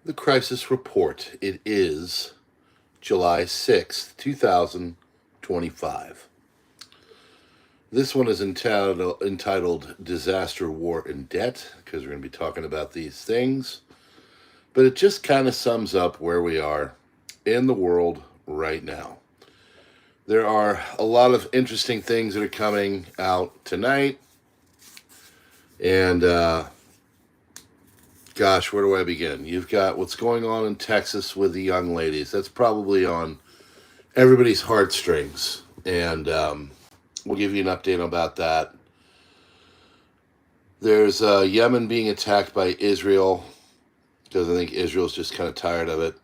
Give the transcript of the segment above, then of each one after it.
The Crisis Report. It is July 6th, 2025. This one is entitled Disaster, War, and Debt, because we're going to be talking about these things. But it just kind of sums up where we are in the world right now. There are a lot of interesting things that are coming out tonight. And, gosh, where do I begin? You've got what's going on in Texas with the young ladies. That's probably on everybody's heartstrings. And we'll give you an update about that. There's Yemen being attacked by Israel, because I think Israel's just kind of tired of it.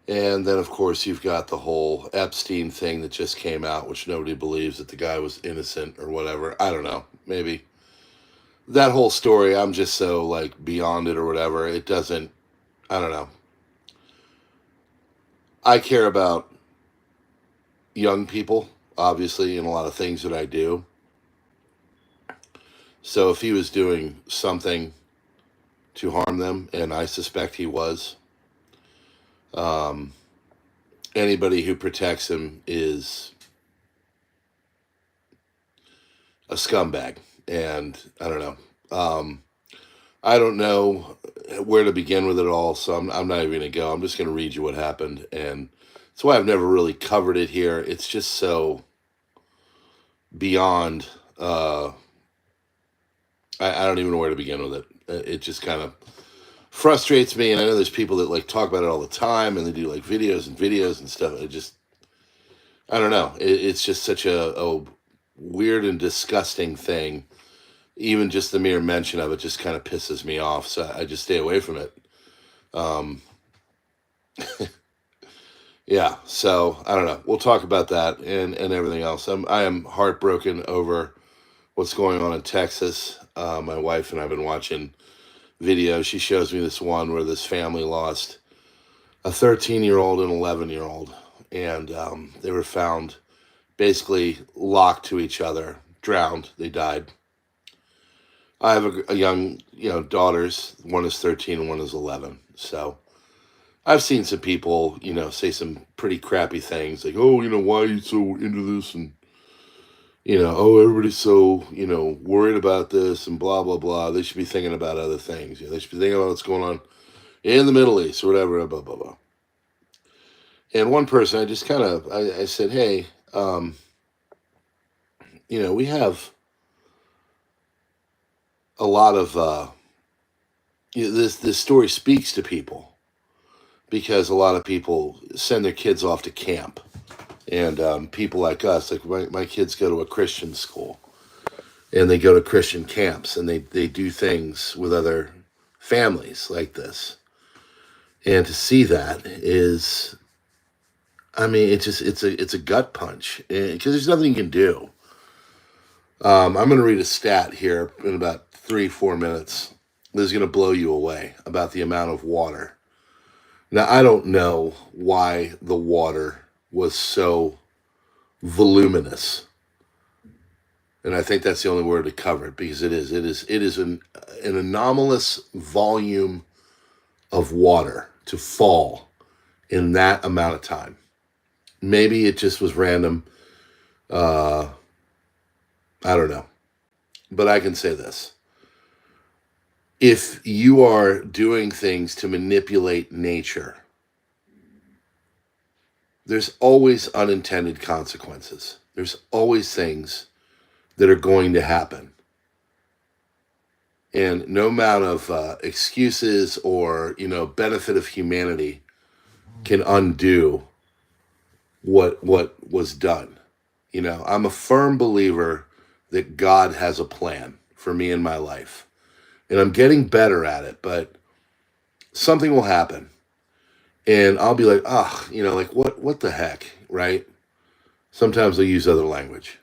And then, of course, you've got the whole Epstein thing that just came out, which nobody believes that the guy was innocent or whatever. I don't know. Maybe. That whole story, I'm just so, beyond it or whatever. It doesn't, I don't know. I care about young people, obviously, in a lot of things that I do. So if he was doing something to harm them, and I suspect he was, anybody who protects him is a scumbag. And I don't know. I don't know where to begin with it all, so I'm not even going to go. I'm just going to read you what happened. And that's why I've never really covered it here. It's just so beyond, I don't even know where to begin with it. It just kind of frustrates me. And I know there's people that talk about it all the time, and they do videos and stuff. It just, I don't know. It's just such a weird and disgusting thing. Even just the mere mention of it just kind of pisses me off. So I just stay away from it. Yeah. So I don't know. We'll talk about that and everything else. I am heartbroken over what's going on in Texas. My wife and I have been watching videos. She shows me this one where this family lost a 13-year-old and 11-year-old, and they were found basically locked to each other, drowned. They died. I have a young, daughters. One is 13 and one is 11. So I've seen some people, say some pretty crappy things like, oh, why are you so into this? And, oh, everybody's so, worried about this and blah, blah, blah. They should be thinking about other things. They should be thinking about what's going on in the Middle East or whatever, blah, blah, blah. And one person, I just kind of, I said, hey, we have a lot of, this story speaks to people because a lot of people send their kids off to camp. And people like us, my kids go to a Christian school and they go to Christian camps and they do things with other families like this. And to see that is, I mean, it's a gut punch because there's nothing you can do. I'm going to read a stat here in about 3-4 minutes. This is going to blow you away about the amount of water. Now, I don't know why the water was so voluminous. And I think that's the only word to cover it, because it is an anomalous volume of water to fall in that amount of time. Maybe it just was random. I don't know. But I can say this. If you are doing things to manipulate nature, there's always unintended consequences. There's always things that are going to happen. And no amount of excuses or, benefit of humanity can undo what was done. I'm a firm believer that God has a plan for me in my life. And I'm getting better at it, but something will happen. And I'll be like, what the heck, right? Sometimes I use other language.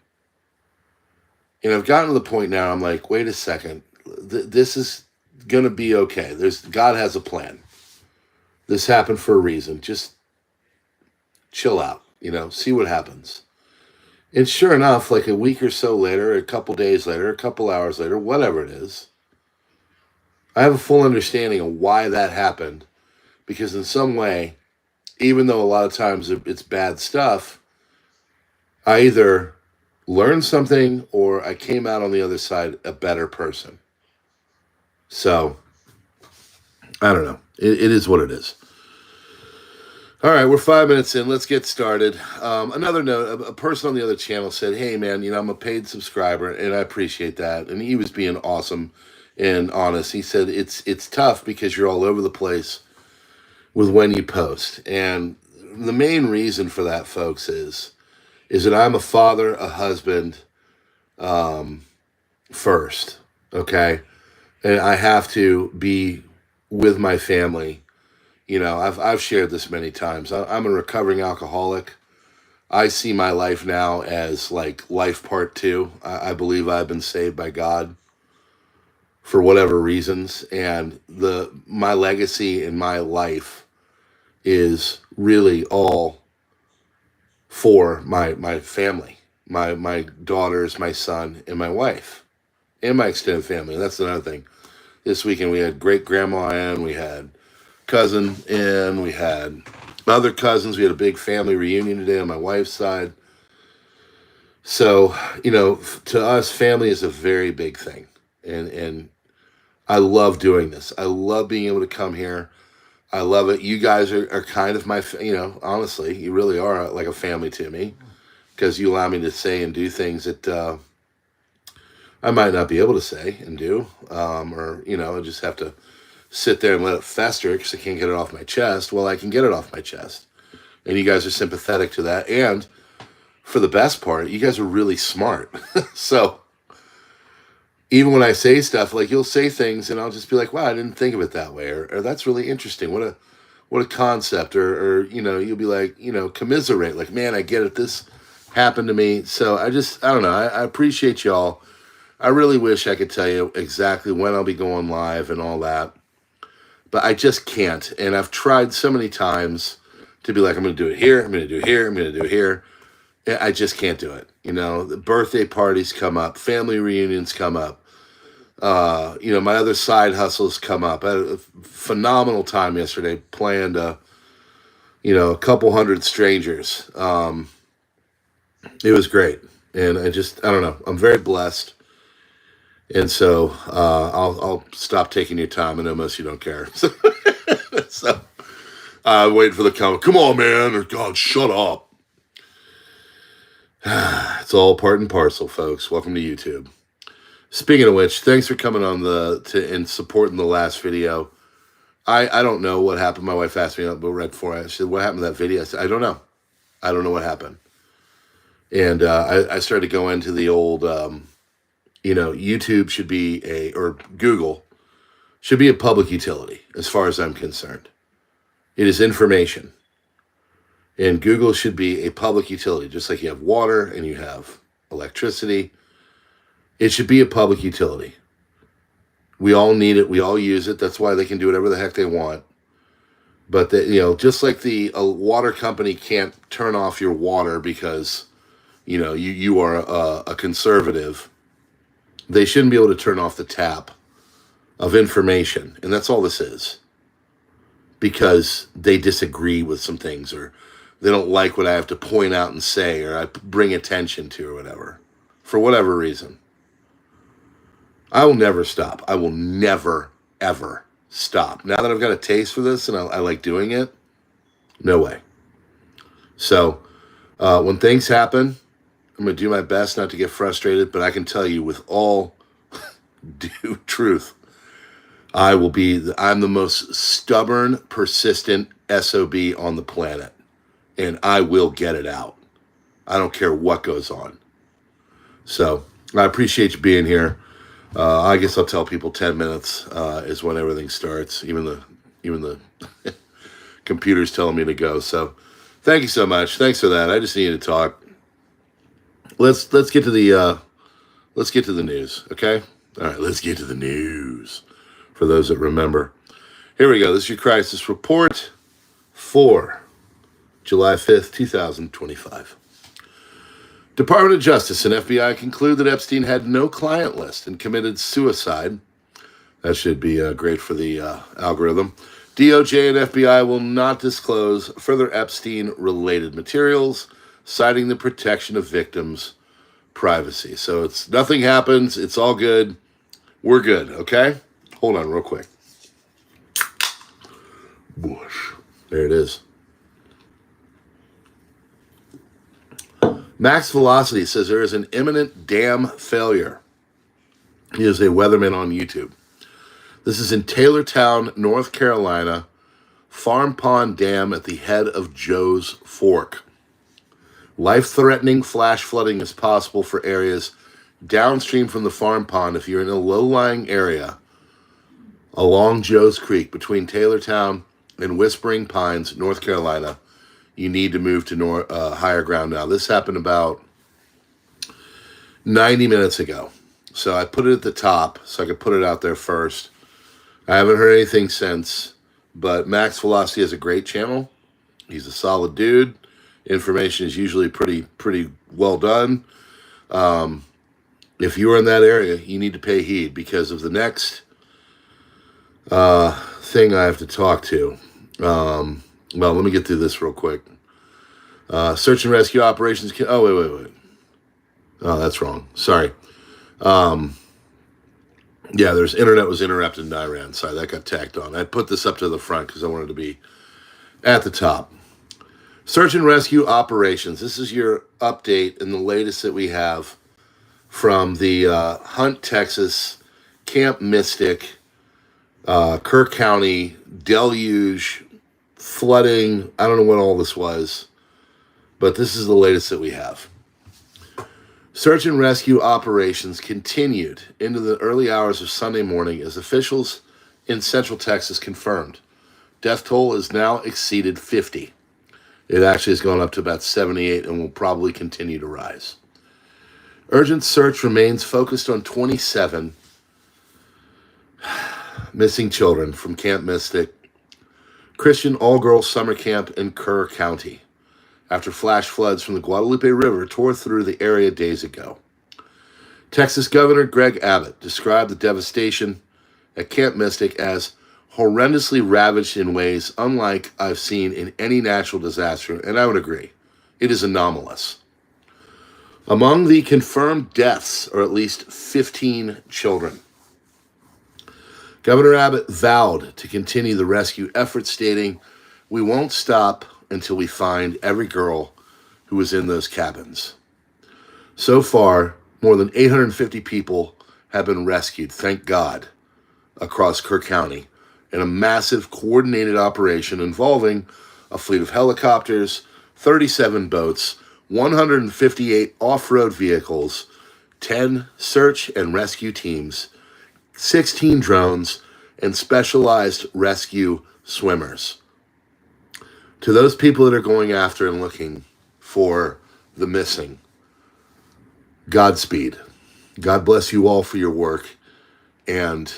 And I've gotten to the point now, I'm like, wait a second, this is going to be okay. God has a plan. This happened for a reason. Just chill out, see what happens. And sure enough, like a week or so later, a couple days later, a couple hours later, whatever it is, I have a full understanding of why that happened, because in some way, even though a lot of times it's bad stuff, I either learned something or I came out on the other side a better person. So, I don't know. It is what it is. All right, we're 5 minutes in. Let's get started. Another note, a person on the other channel said, hey, man, I'm a paid subscriber, and I appreciate that. And he was being awesome and honest. He said, it's tough because you're all over the place with when you post. And the main reason for that, folks, is that I'm a father, a husband, first, okay? And I have to be with my family. I've shared this many times. I'm a recovering alcoholic. I see my life now as like life part 2. I believe I've been saved by God for whatever reasons, and my legacy in my life is really all for my family, my daughters, my son, and my wife, and my extended family. And that's another thing. This weekend we had great grandma in, we had cousin in, we had other cousins, we had a big family reunion today on my wife's side. So, to us, family is a very big thing. And I love doing this. I love being able to come here. I love it. You guys are kind of my, honestly, you really are like a family to me, because you allow me to say and do things that I might not be able to say and do, or, I just have to sit there and let it fester because I can't get it off my chest. Well, I can get it off my chest. And you guys are sympathetic to that. And for the best part, you guys are really smart. So even when I say stuff, like you'll say things and I'll just be like, wow, I didn't think of it that way. Or that's really interesting. What a concept. Or you'll be like, commiserate. Like, man, I get it. This happened to me. So I don't know. I appreciate y'all. I really wish I could tell you exactly when I'll be going live and all that. But I just can't. And I've tried so many times to be like, I'm going to do it here. I'm going to do it here. I'm going to do it here. I just can't do it. The birthday parties come up. Family reunions come up. My other side hustles come up. I had a phenomenal time yesterday playing to, a couple hundred strangers. It was great. And I don't know. I'm very blessed. And so I'll stop taking your time. I know most of you don't care. So waiting for the comment. Come on, man. Or God, shut up. It's all part and parcel, folks. Welcome to YouTube. Speaking of which, thanks for coming on and supporting the last video. I don't know what happened. My wife asked me about right before. I said, what happened to that video? I said, I don't know. I don't know what happened. And I started to go into the old... YouTube should be or Google should be a public utility as far as I'm concerned. It is information. And Google should be a public utility, just like you have water and you have electricity. It should be a public utility. We all need it. We all use it. That's why they can do whatever the heck they want. But, just like a water company can't turn off your water because, you are a conservative. They shouldn't be able to turn off the tap of information. And that's all this is. Because they disagree with some things, or they don't like what I have to point out and say, or I bring attention to, or whatever. For whatever reason. I will never stop. I will never, ever stop. Now that I've got a taste for this and I like doing it, no way. So, when things happen, I'm going to do my best not to get frustrated, but I can tell you with all due truth, I'm the most stubborn, persistent SOB on the planet, and I will get it out. I don't care what goes on. So I appreciate you being here. I guess I'll tell people 10 minutes is when everything starts. Even the computer's telling me to go. So thank you so much. Thanks for that. I just needed to talk. Let's get to the news, okay? All right, let's get to the news. For those that remember, here we go. This is your crisis report for July 5th, 2025. Department of Justice and FBI conclude that Epstein had no client list and committed suicide That should be great for the algorithm. DOJ and FBI will not disclose further Epstein-related materials, citing the protection of victims' privacy. So it's nothing happens. It's all good. We're good, okay? Hold on real quick. Whoosh. There it is. Max Velocity says there is an imminent dam failure. He is a weatherman on YouTube. This is in Taylortown, North Carolina. Farm Pond Dam at the head of Joe's Fork. Life-threatening flash flooding is possible for areas downstream from the farm pond if you're in a low-lying area along Joe's Creek between Taylortown and Whispering Pines, North Carolina. You need to move to higher ground now. This happened about 90 minutes ago. So I put it at the top so I could put it out there first. I haven't heard anything since, but Max Velocity has a great channel. He's a solid dude. Information is usually pretty well done. If you are in that area, you need to pay heed because of the next thing I have to talk to. Well, let me get through this real quick. Search and rescue operations. Oh, wait. Oh, that's wrong. Sorry. Yeah, there's internet was interrupted in Iran. Sorry, that got tacked on. I put this up to the front because I wanted to be at the top. Search and rescue operations. This is your update and the latest that we have from the Hunt, Texas, Camp Mystic, Kirk County, deluge, flooding. I don't know what all this was, but this is the latest that we have. Search and rescue operations continued into the early hours of Sunday morning as officials in Central Texas confirmed. Death toll has now exceeded 50. It actually has gone up to about 78 and will probably continue to rise. Urgent search remains focused on 27 missing children from Camp Mystic, Christian all-girls summer camp in Kerr County, after flash floods from the Guadalupe River tore through the area days ago. Texas Governor Greg Abbott described the devastation at Camp Mystic as horrendously ravaged in ways unlike I've seen in any natural disaster, and I would agree. It is anomalous. Among the confirmed deaths are at least 15 children. Governor Abbott vowed to continue the rescue effort, stating, "We won't stop until we find every girl who was in those cabins." So far, more than 850 people have been rescued, thank God, across Kerr County in a massive coordinated operation involving a fleet of helicopters, 37 boats, 158 off-road vehicles, 10 search and rescue teams, 16 drones, and specialized rescue swimmers. To those people that are going after and looking for the missing, Godspeed. God bless you all for your work, and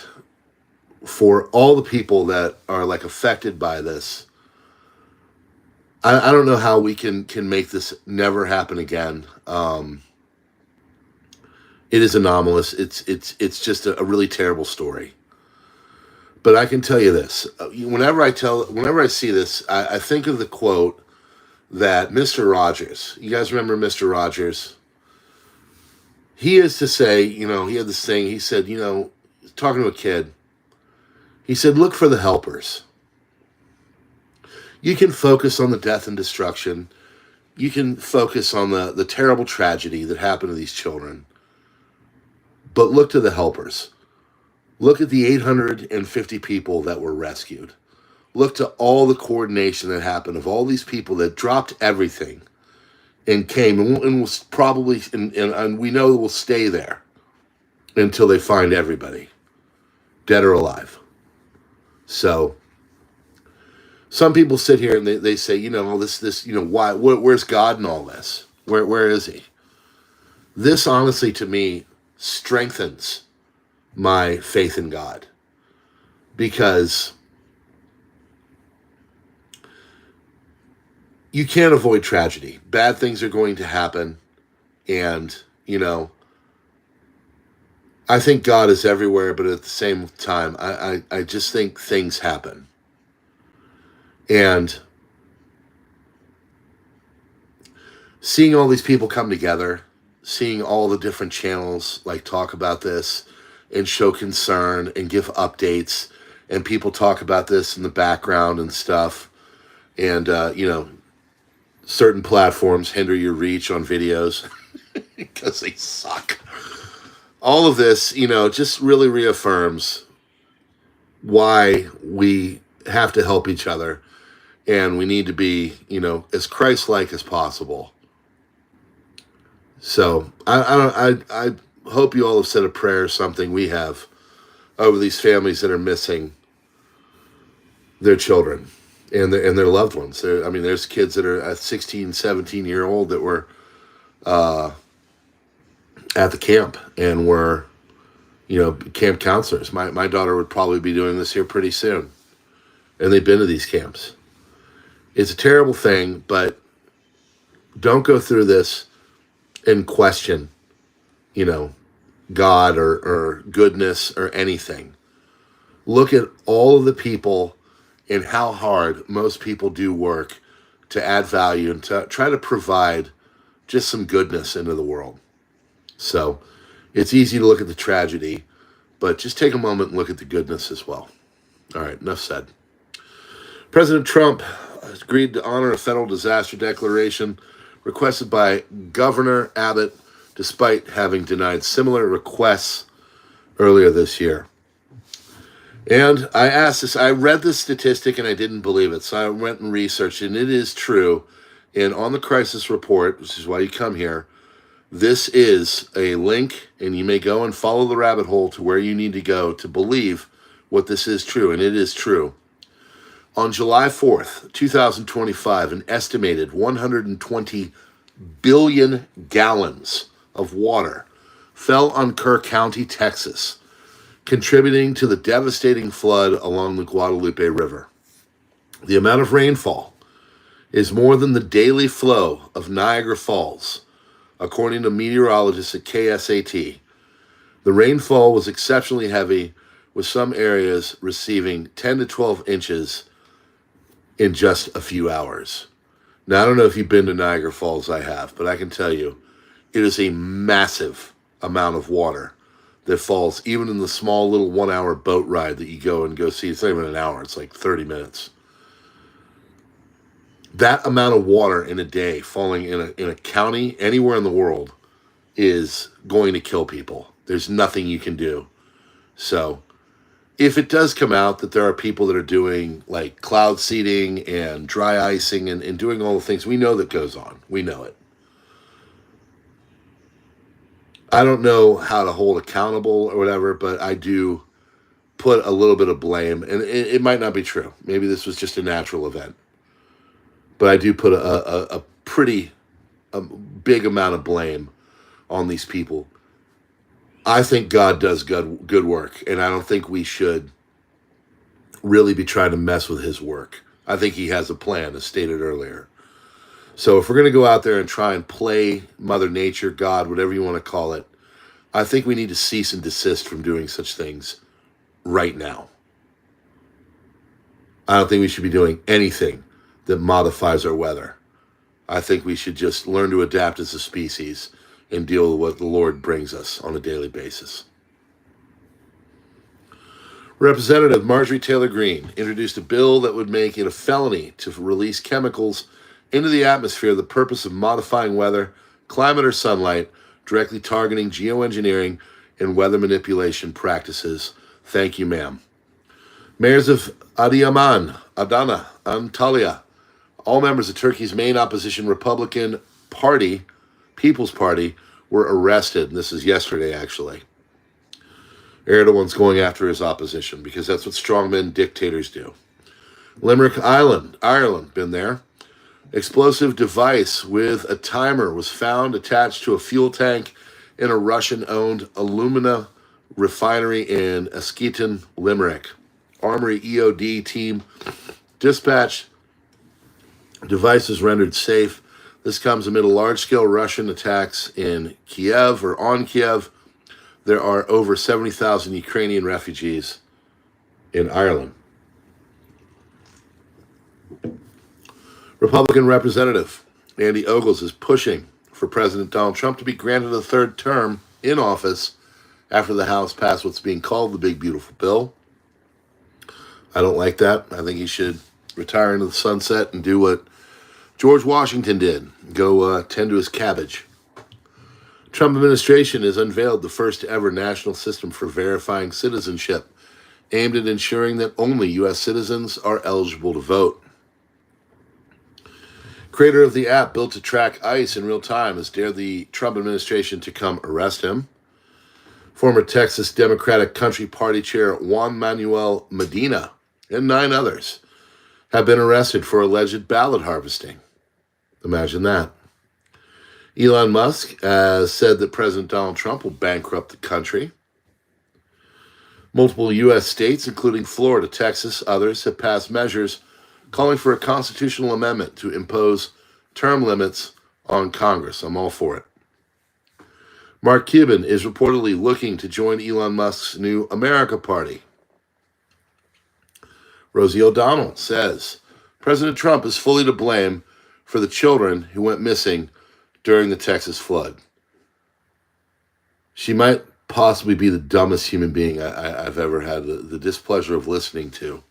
for all the people that are like affected by this. I don't know how we can make this never happen again. It is anomalous. It's just a really terrible story. But I can tell you this: whenever I see this, I think of the quote that Mr. Rogers. You guys remember Mr. Rogers? He is to say, he had this thing. He said, talking to a kid, he said, "Look for the helpers. You can focus on the death and destruction. You can focus on the terrible tragedy that happened to these children. But look to the helpers. Look at the 850 people that were rescued. Look to all the coordination that happened of all these people that dropped everything and came and was probably, and we know will stay there until they find everybody, dead or alive." So some people sit here and they say, why, where's God in all this? Where is he? This honestly to me strengthens my faith in God, because you can't avoid tragedy. Bad things are going to happen. And, I think God is everywhere, but at the same time, I just think things happen. And seeing all these people come together, seeing all the different channels like talk about this and show concern and give updates, and people talk about this in the background and stuff, and certain platforms hinder your reach on videos because they suck. All of this, just really reaffirms why we have to help each other, and we need to be, as Christ-like as possible. So I hope you all have said a prayer or something. We have over these families that are missing their children and their loved ones. There's kids that are 16, 17-year-old that were at the camp and were, camp counselors. My daughter would probably be doing this here pretty soon. And they've been to these camps. It's a terrible thing, but don't go through this and question, God or goodness or anything. Look at all of the people and how hard most people do work to add value and to try to provide just some goodness into the world. So it's easy to look at the tragedy, but just take a moment and look at the goodness as well. All right, enough said. President Trump has agreed to honor a federal disaster declaration requested by Governor Abbott, despite having denied similar requests earlier this year. And I asked this, I read this statistic and I didn't believe it, so I went and researched it, and it is true. And on the crisis report, which is why you come here, this is a link, and you may go and follow the rabbit hole to where you need to go to believe what this is true, and it is true. On July 4th, 2025, an estimated 120 billion gallons of water fell on Kerr County, Texas, contributing to the devastating flood along the Guadalupe River. The amount of rainfall is more than the daily flow of Niagara Falls, according to meteorologists at KSAT. The rainfall was exceptionally heavy, with some areas receiving 10 to 12 inches in just a few hours. Now, I don't know if you've been to Niagara Falls. I have, but I can tell you, it is a massive amount of water that falls, even in the small little 1-hour boat ride that you go see. It's not even an hour, it's like 30 minutes. That amount of water in a day falling in a county anywhere in the world is going to kill people. There's nothing you can do. So if it does come out that there are people that are doing like cloud seeding and dry icing and doing all the things, we know that goes on. We know it. I don't know how to hold accountable or whatever, but I do put a little bit of blame, and it might not be true. Maybe this was just a natural event. But I do put a pretty big amount of blame on these people. I think God does good work, and I don't think we should really be trying to mess with his work. I think he has a plan, as stated earlier. So if we're going to go out there and try and play Mother Nature, God, whatever you want to call it, I think we need to cease and desist from doing such things right now. I don't think we should be doing anything that modifies our weather. I think we should just learn to adapt as a species and deal with what the Lord brings us on a daily basis. Representative Marjorie Taylor Greene introduced a bill that would make it a felony to release chemicals into the atmosphere for the purpose of modifying weather, climate, or sunlight, directly targeting geoengineering and weather manipulation practices. Thank you, ma'am. Mayors of Adiyaman, Adana, Antalya, all members of Turkey's main opposition Republican Party, People's Party, were arrested. This is yesterday, actually. Erdogan's going after his opposition because that's what strongmen dictators do. Limerick Island, Ireland, been there. Explosive device with a timer was found attached to a fuel tank in a Russian-owned alumina refinery in Askeaton, Limerick. Armory EOD team dispatched. Devices rendered safe. This comes amid a large-scale Russian attacks in Kiev or on Kiev there are over 70,000 Ukrainian refugees in Ireland. Republican Representative Andy Ogles is pushing for President Donald Trump to be granted a third term in office after the House passed what's being called the Big Beautiful Bill. I don't like that. I think he should retire into the sunset and do what George Washington did. Go tend to his cabbage. Trump administration has unveiled the first ever national system for verifying citizenship, aimed at ensuring that only U.S. citizens are eligible to vote. Creator of the app built to track ICE in real time has dared the Trump administration to come arrest him. Former Texas Democratic Country Party Chair Juan Manuel Medina and 9 others have been arrested for alleged ballot harvesting. Imagine that. Elon Musk has said that President Donald Trump will bankrupt the country. Multiple U.S. states, including Florida, Texas, others, have passed measures calling for a constitutional amendment to impose term limits on Congress. I'm all for it. Mark Cuban is reportedly looking to join Elon Musk's new America Party. Rosie O'Donnell says President Trump is fully to blame for the children who went missing during the Texas flood. She might possibly be the dumbest human being I've ever had the displeasure of listening to.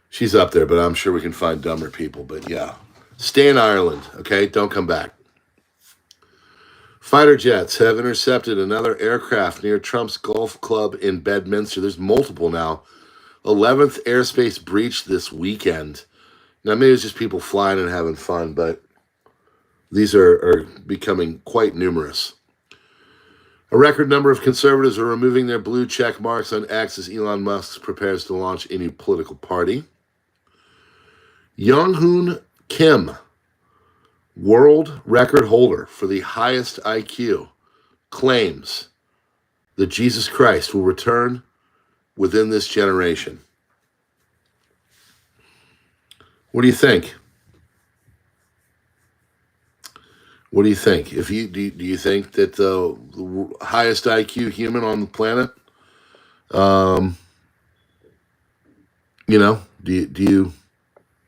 She's up there, but I'm sure we can find dumber people. But yeah, stay in Ireland, okay? Don't come back. Fighter jets have intercepted another aircraft near Trump's golf club in Bedminster. There's multiple now. 11th airspace breach this weekend. Now, maybe it's just people flying and having fun, but these are becoming quite numerous. A record number of conservatives are removing their blue check marks on X as Elon Musk prepares to launch a new political party. Young-hoon Kim, world record holder for the highest IQ, claims that Jesus Christ will return within this generation. What do you think? What do you think? If you do you think that the highest IQ human on the planet,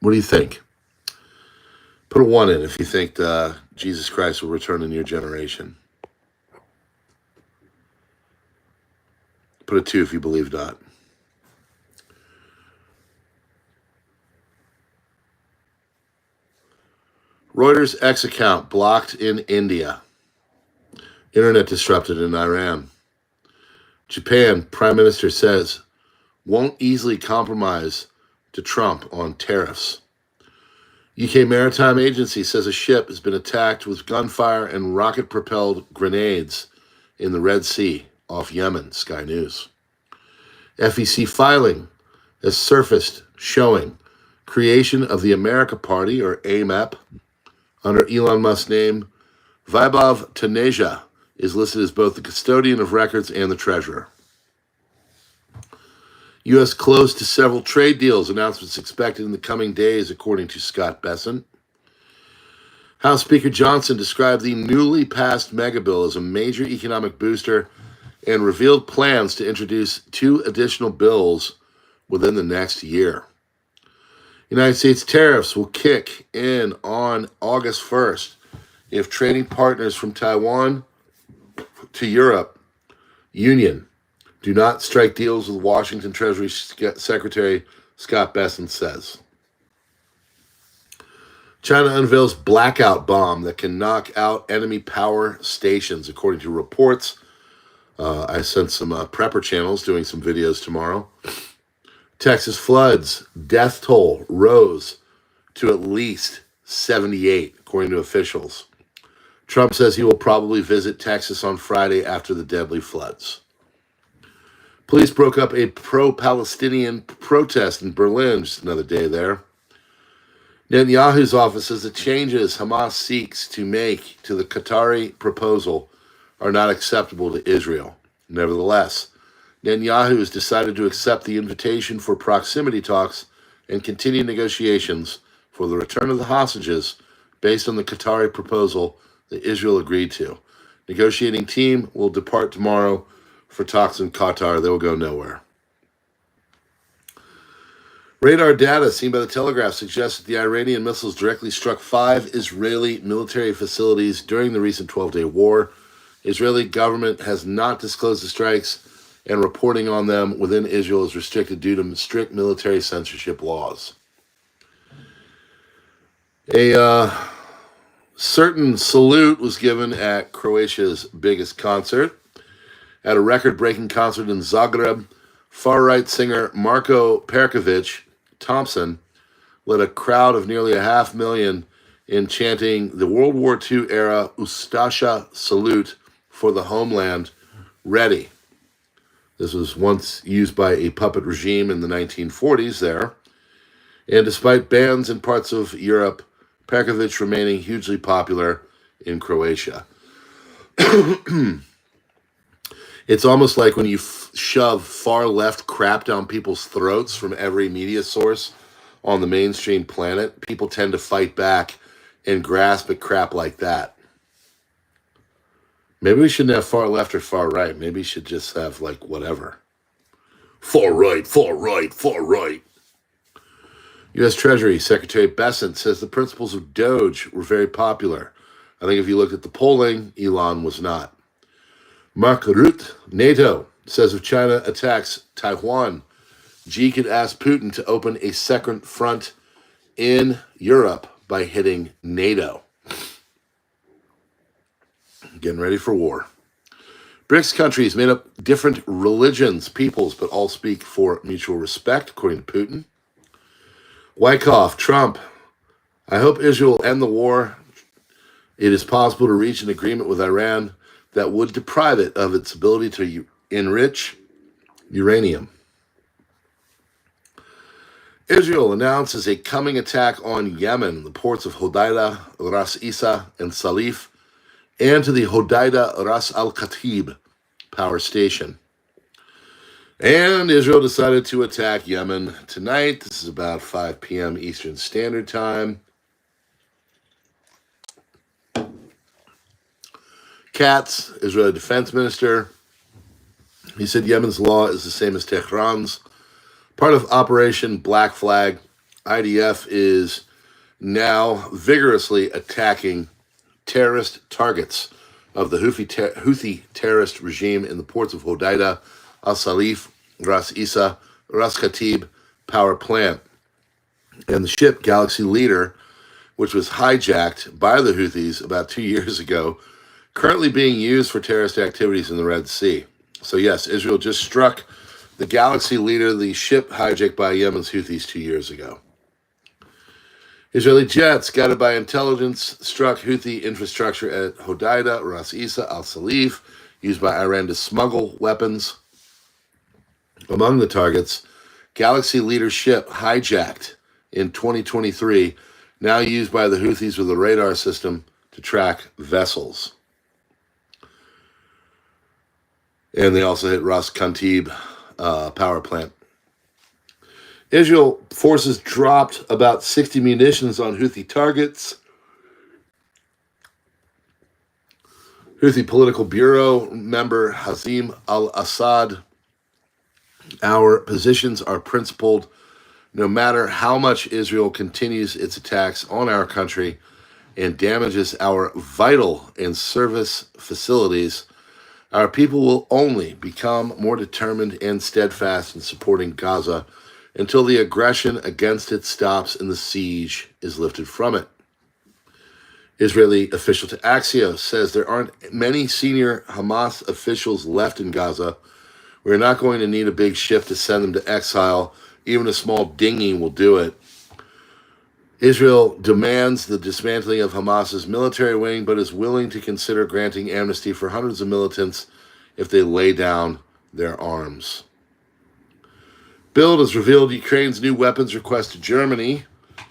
what do you think? Put a 1 in if you think Jesus Christ will return in your generation. Put a 2 if you believe not. Reuters X account blocked in India. Internet disrupted in Iran. Japan Prime Minister says won't easily compromise to Trump on tariffs. UK Maritime Agency says a ship has been attacked with gunfire and rocket-propelled grenades in the Red Sea off Yemen, Sky News. FEC filing has surfaced showing creation of the America Party, or AMAP, under Elon Musk's name. Vaibhav Taneja is listed as both the custodian of records and the treasurer. U.S. close to several trade deals, announcements expected in the coming days, according to Scott Bessent. House Speaker Johnson described the newly passed megabill as a major economic booster and revealed plans to introduce 2 additional bills within the next year. United States tariffs will kick in on August 1st if trading partners from Taiwan to Europe Union do not strike deals with Washington Treasury Secretary Scott Bessent says. China unveils blackout bomb that can knock out enemy power stations, according to reports. I sent some prepper channels doing some videos tomorrow. Texas floods, death toll rose to at least 78, according to officials. Trump says he will probably visit Texas on Friday after the deadly floods. Police broke up a pro-Palestinian protest in Berlin, just another day there. Netanyahu's office says the changes Hamas seeks to make to the Qatari proposal are not acceptable to Israel. Nevertheless, Netanyahu has decided to accept the invitation for proximity talks and continue negotiations for the return of the hostages based on the Qatari proposal that Israel agreed to. Negotiating team will depart tomorrow for talks in Qatar. They will go nowhere. Radar data seen by the Telegraph suggests that the Iranian missiles directly struck 5 Israeli military facilities during the recent 12-day war. Israeli government has not disclosed the strikes, and reporting on them within Israel is restricted due to strict military censorship laws. A certain salute was given at Croatia's biggest concert. At a record-breaking concert in Zagreb, far-right singer Marko Perkovic Thompson led a crowd of nearly 500,000 in chanting the World War II-era Ustasha salute for the homeland, ready. This was once used by a puppet regime in the 1940s there. And despite bans in parts of Europe, Perkovic remaining hugely popular in Croatia. It's almost like when you shove far-left crap down people's throats from every media source on the mainstream planet, people tend to fight back and grasp at crap like that. Maybe we shouldn't have far left or far right. Maybe we should just have, like, whatever. Far right, far right, far right. U.S. Treasury Secretary Bessent says the principles of Doge were very popular. I think if you looked at the polling, Elon was not. Mark Rutte, NATO, says if China attacks Taiwan, Xi could ask Putin to open a second front in Europe by hitting NATO. Getting ready for war. BRICS countries made up different religions, peoples, but all speak for mutual respect, according to Putin. Wyckoff, Trump, I hope Israel will end the war. It is possible to reach an agreement with Iran that would deprive it of its ability to enrich uranium. Israel announces a coming attack on Yemen, the ports of Hodeidah, Ras Isa, and Salif, and to the Hodeidah Ras Al Khatib power station. And Israel decided to attack Yemen tonight. This is about 5 p.m. Eastern Standard Time. Katz, Israeli defense minister, he said Yemen's law is the same as Tehran's. Part of Operation Black Flag, IDF is now vigorously attacking terrorist targets of the Houthi terrorist regime in the ports of Hodeidah, Al-Salif, Ras Isa, Ras Khatib power plant. And the ship Galaxy Leader, which was hijacked by the Houthis about 2 years ago, currently being used for terrorist activities in the Red Sea. So yes, Israel just struck the Galaxy Leader, the ship hijacked by Yemen's Houthis 2 years ago. Israeli jets, guided by intelligence, struck Houthi infrastructure at Hodeidah, Ras Isa, Al-Salif, used by Iran to smuggle weapons. Among the targets, Galaxy Leader ship hijacked in 2023, now used by the Houthis with a radar system to track vessels. And they also hit Ras Khatib power plant. Israel forces dropped about 60 munitions on Houthi targets. Houthi Political Bureau member Hazim al-Assad, our positions are principled. No matter how much Israel continues its attacks on our country and damages our vital and service facilities, our people will only become more determined and steadfast in supporting Gaza until the aggression against it stops and the siege is lifted from it. Israeli official to Axios says there aren't many senior Hamas officials left in Gaza. We're not going to need a big ship to send them to exile. Even a small dinghy will do it. Israel demands the dismantling of Hamas's military wing, but is willing to consider granting amnesty for hundreds of militants if they lay down their arms. Bild has revealed Ukraine's new weapons request to Germany.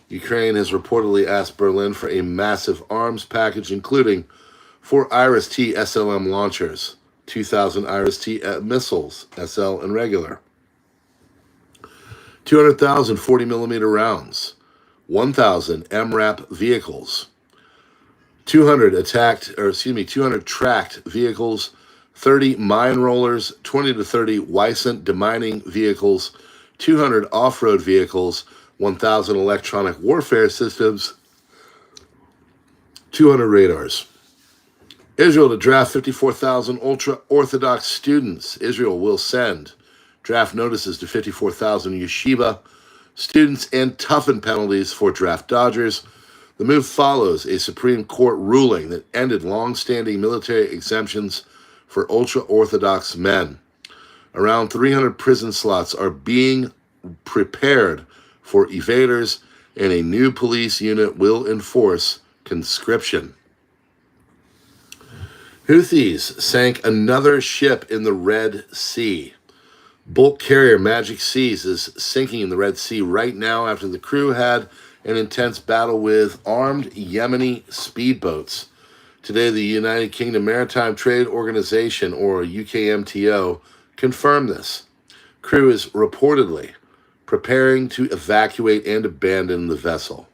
Ukraine has reportedly asked Berlin for a massive arms package, including 4 Iris-T SLM launchers, 2,000 Iris-T missiles, SL and regular, 200,000 40mm rounds, 1,000 MRAP vehicles, 200 tracked vehicles, 30 mine rollers, 20 to 30 Weissent demining vehicles, 200 off-road vehicles, 1,000 electronic warfare systems, 200 radars. Israel to draft 54,000 ultra-Orthodox students. Israel will send draft notices to 54,000 yeshiva students and toughen penalties for draft dodgers. The move follows a Supreme Court ruling that ended long-standing military exemptions for ultra-Orthodox men. Around 300 prison slots are being prepared for evaders, and a new police unit will enforce conscription. Houthis sank another ship in the Red Sea. Bulk carrier Magic Seas is sinking in the Red Sea right now after the crew had an intense battle with armed Yemeni speedboats. Today, the United Kingdom Maritime Trade Organization, or UKMTO, confirmed this. Crew is reportedly preparing to evacuate and abandon the vessel.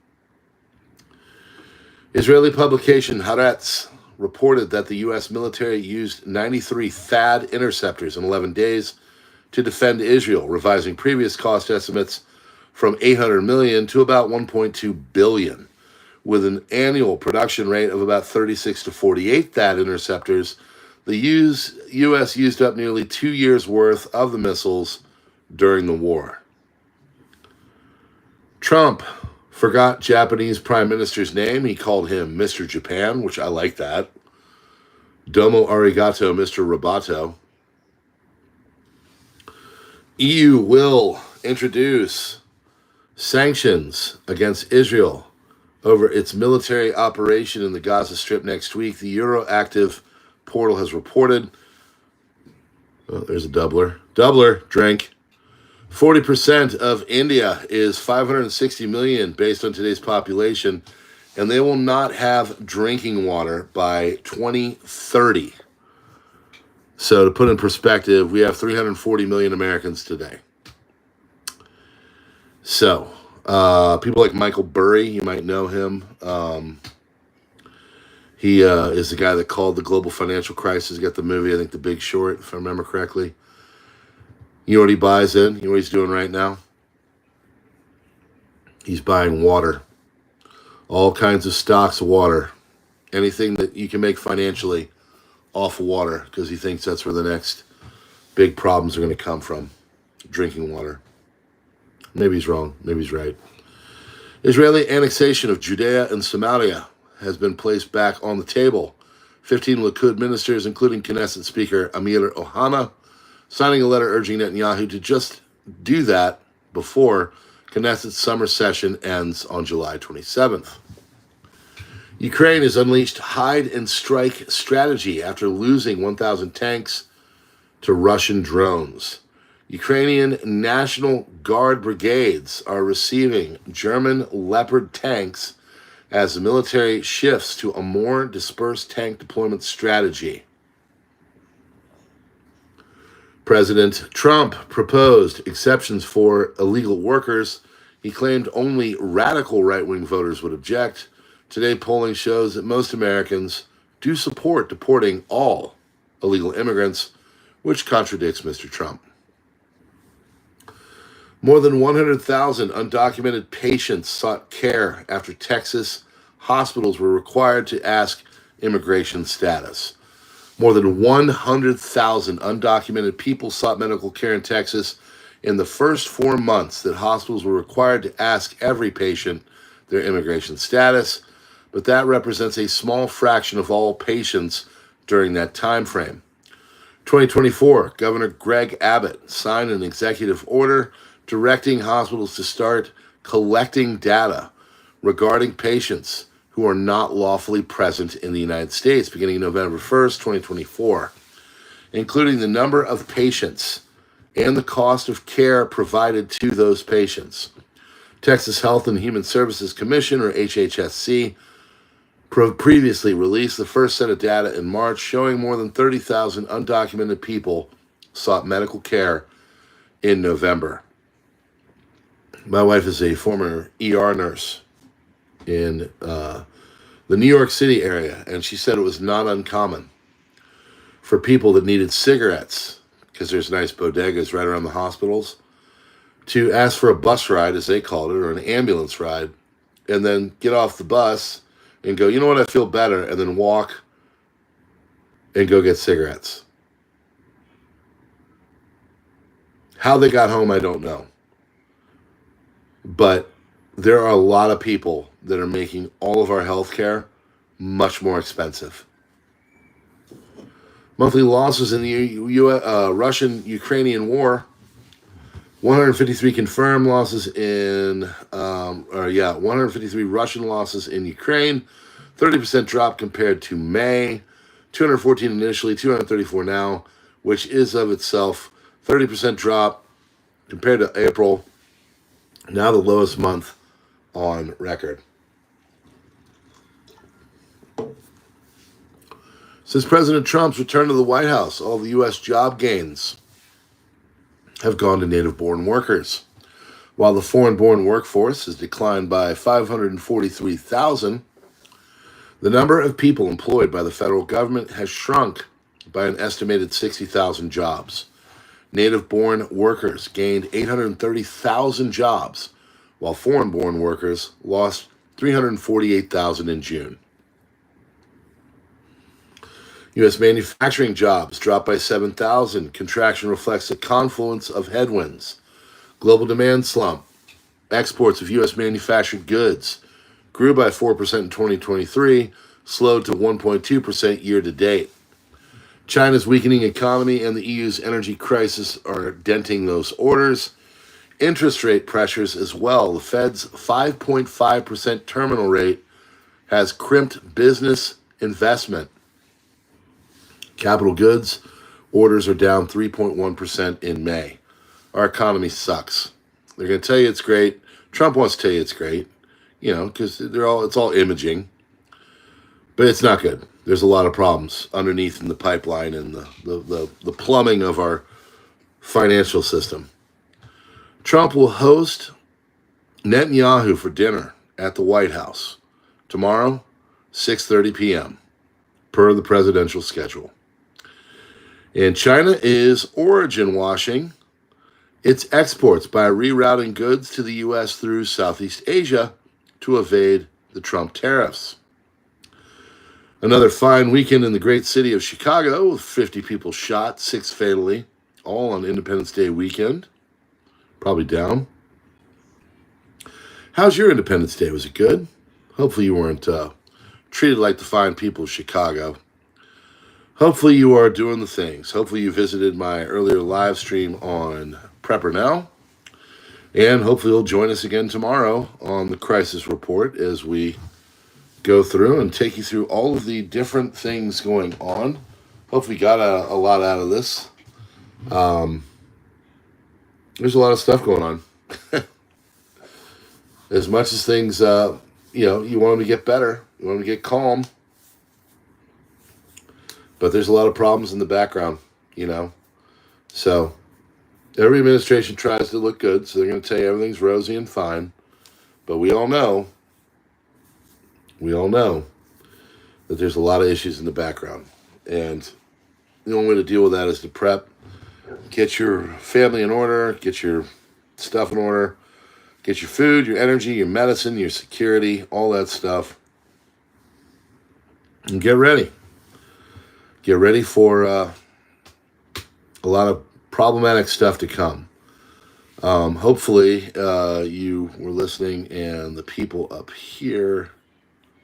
Israeli publication Haaretz reported that the U.S. military used 93 THAAD interceptors in 11 days to defend Israel, revising previous cost estimates from $800 million to about $1.2 billion. With an annual production rate of about 36 to 48 THAAD interceptors, the U.S. used up nearly 2 years' worth of the missiles during the war. Trump forgot Japanese Prime Minister's name. He called him Mr. Japan, which I like that. Domo arigato, Mr. Roboto. EU will introduce sanctions against Israel over its military operation in the Gaza Strip next week. The Euroactive portal has reported. Oh, there's a doubler. Doubler, drink. 40% of India is 560 million based on today's population, and they will not have drinking water by 2030. So to put in perspective, we have 340 million Americans today. So, people like Michael Burry, you might know him. He is the guy that called the global financial crisis, got the movie, I think, The Big Short, if I remember correctly. You know what he buys in? You know what he's doing right now? He's buying water. All kinds of stocks of water. Anything that you can make financially off of water, because he thinks that's where the next big problems are going to come from. Drinking water. Maybe he's wrong. Maybe he's right. Israeli annexation of Judea and Samaria has been placed back on the table. 15 Likud ministers, including Knesset Speaker Amir Ohana, signing a letter urging Netanyahu to just do that before Knesset's summer session ends on July 27th. Ukraine has unleashed hide-and-strike strategy after losing 1,000 tanks to Russian drones. Ukrainian National Guard brigades are receiving German Leopard tanks as the military shifts to a more dispersed tank deployment strategy. President Trump proposed exceptions for illegal workers. He claimed only radical right-wing voters would object. Today, polling shows that most Americans do support deporting all illegal immigrants, which contradicts Mr. Trump. More than 100,000 undocumented patients sought care after Texas hospitals were required to ask immigration status. More than 100,000 undocumented people sought medical care in Texas in the first 4 months that hospitals were required to ask every patient their immigration status, but that represents a small fraction of all patients during that time frame. 2024, Governor Greg Abbott signed an executive order directing hospitals to start collecting data regarding patients who are not lawfully present in the United States beginning November 1st, 2024, including the number of patients and the cost of care provided to those patients. Texas Health and Human Services Commission, or HHSC, previously released the first set of data in March showing more than 30,000 undocumented people sought medical care in November. My wife is a former ER nurse in the New York City area, and she said it was not uncommon for people that needed cigarettes, because there's nice bodegas right around the hospitals, to ask for a bus ride, as they called it, or an ambulance ride, and then get off the bus and go, you know what, I feel better, and then walk and go get cigarettes. How they got home, I don't know. But there are a lot of people that are making all of our health care much more expensive. Monthly losses in the Russian-Ukrainian war, 153 confirmed losses in, 153 Russian losses in Ukraine, 30% drop compared to May, 214 initially, 234 now, which is of itself 30% drop compared to April, now the lowest month on record. Since President Trump's return to the White House, all the U.S. job gains have gone to native-born workers. While the foreign-born workforce has declined by 543,000, the number of people employed by the federal government has shrunk by an estimated 60,000 jobs. Native-born workers gained 830,000 jobs, while foreign-born workers lost 348,000 in June. U.S. manufacturing jobs dropped by 7,000. Contraction reflects a confluence of headwinds. Global demand slump. Exports of U.S. manufactured goods grew by 4% in 2023, slowed to 1.2% year to date. China's weakening economy and the EU's energy crisis are denting those orders. Interest rate pressures as well. The Fed's 5.5% terminal rate has crimped business investment. Capital goods orders are down 3.1% in May. Our economy sucks. They're going to tell you it's great. Trump wants to tell you it's great, because it's all imaging. But it's not good. There's a lot of problems underneath in the pipeline and the plumbing of our financial system. Trump will host Netanyahu for dinner at the White House tomorrow, 6:30 p.m., per the presidential schedule. And China is origin washing its exports by rerouting goods to the U.S. through Southeast Asia to evade the Trump tariffs. Another fine weekend in the great city of Chicago with 50 people shot, 6 fatally, all on Independence Day weekend. Probably down. How's your Independence Day? Was it good? Hopefully you weren't treated like the fine people of Chicago. Hopefully you are doing the things. Hopefully you visited my earlier live stream on PrepperNow. And hopefully you'll join us again tomorrow on the Crisis Report as we go through and take you through all of the different things going on. Hopefully you got a lot out of this. There's a lot of stuff going on. As much as things, you want them to get better. You want them to get calm. But there's a lot of problems in the background, So every administration tries to look good, so they're going to tell you everything's rosy and fine. But we all know that there's a lot of issues in the background. And the only way to deal with that is to prep. Get your family in order, get your stuff in order, get your food, your energy, your medicine, your security, all that stuff. And get ready. Get ready for a lot of problematic stuff to come. Hopefully you were listening and the people up here,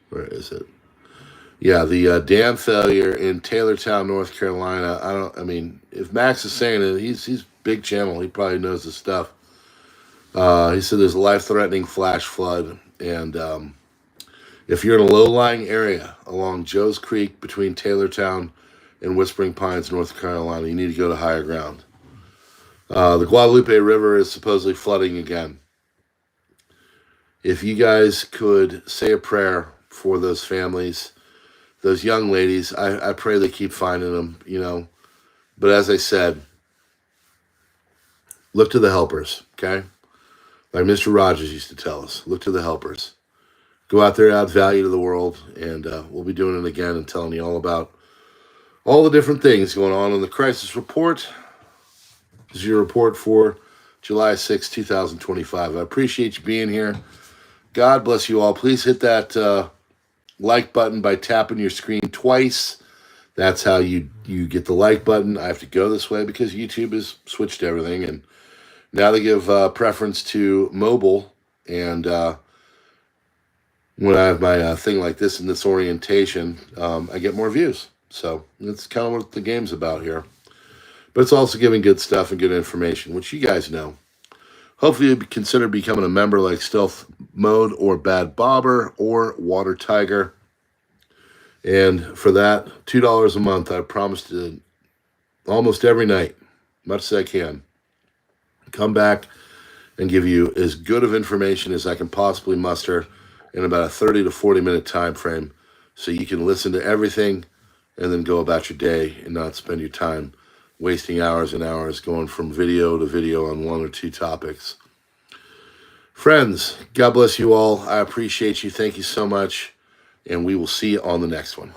where is it? Yeah, the dam failure in Taylortown, North Carolina. If Max is saying it, he's big channel. He probably knows his stuff. He said there's a life-threatening flash flood, and if you're in a low-lying area along Joe's Creek between Taylortown and Whispering Pines, North Carolina, you need to go to higher ground. The Guadalupe River is supposedly flooding again. If you guys could say a prayer for those families, those young ladies, I pray they keep finding them, But as I said, look to the helpers, okay? Like Mr. Rogers used to tell us, look to the helpers. go out there, add value to the world, and we'll be doing it again and telling you all about all the different things going on in the Crisis Report. This is your report for July 6, 2025. I appreciate you being here. God bless you all. Please hit that like button by tapping your screen twice. That's how you get the like button. I have to go this way because YouTube has switched everything, and now they give preference to mobile. And when I have my thing like this in this orientation, I get more views. So that's kind of what the game's about here. But it's also giving good stuff and good information, which you guys know. Hopefully you consider becoming a member like Stealth Mode or Bad Bobber or Water Tiger. And for that, $2 a month, I promise to almost every night, much as I can, come back and give you as good of information as I can possibly muster in about a 30 to 40 minute time frame, so you can listen to everything and then go about your day and not spend your time wasting hours and hours going from video to video on one or two topics. Friends, God bless you all. I appreciate you. Thank you so much. And we will see you on the next one.